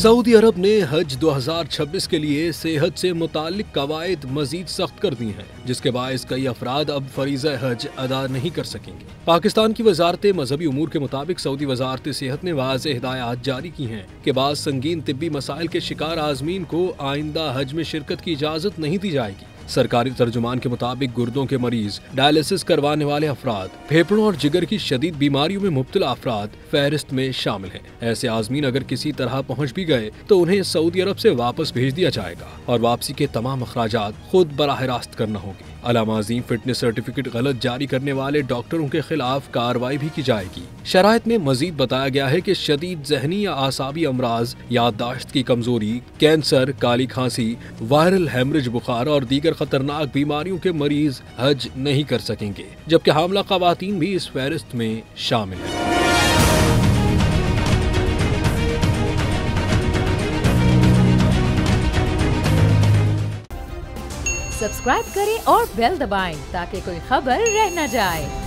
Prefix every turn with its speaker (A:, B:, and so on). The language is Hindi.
A: सऊदी अरब ने हज 2026 के लिए सेहत से मुताल्लिक कवायद मजीद सख्त कर दी हैं, जिसके बायस कई अफराद अब फरीज़ा हज अदा नहीं कर सकेंगे। पाकिस्तान की वजारत मजहबी उमूर के मुताबिक सऊदी वजारत सेहत ने वाज़ेह हिदायत जारी की हैं कि बाद संगीन तिब्बी मसाइल के शिकार आज़मीन को आइंदा हज में शिरकत की इजाज़त नहीं दी जाएगी। सरकारी तर्जुमान के मुताबिक गुर्दों के मरीज, डायलिसिस करवाने वाले अफराद, फेफड़ों और जिगर की शदीद बीमारियों में मुब्तला अफराद फहरिस्त में शामिल हैं। ऐसे आज़मीन अगर किसी तरह पहुँच भी गए तो उन्हें सऊदी अरब से वापस भेज दिया जाएगा और वापसी के तमाम अखराजात खुद बराह रास्त करना होंगे। अलामाज़ीन फिटनेस सर्टिफिकेट गलत जारी करने वाले डॉक्टरों के खिलाफ कार्रवाई भी की जाएगी। शराइत में मजीद बताया गया है कि शदीद जहनी या आसाबी अमराज, याददाश्त की कमजोरी, कैंसर, काली खांसी, वायरल हेमरेज बुखार और दीगर खतरनाक बीमारियों के मरीज हज नहीं कर सकेंगे, जबकि हामला खवातीन भी इस फहरिस्त में शामिल हैं।
B: सब्सक्राइब करें और बेल दबाएं ताकि कोई खबर रह न जाए।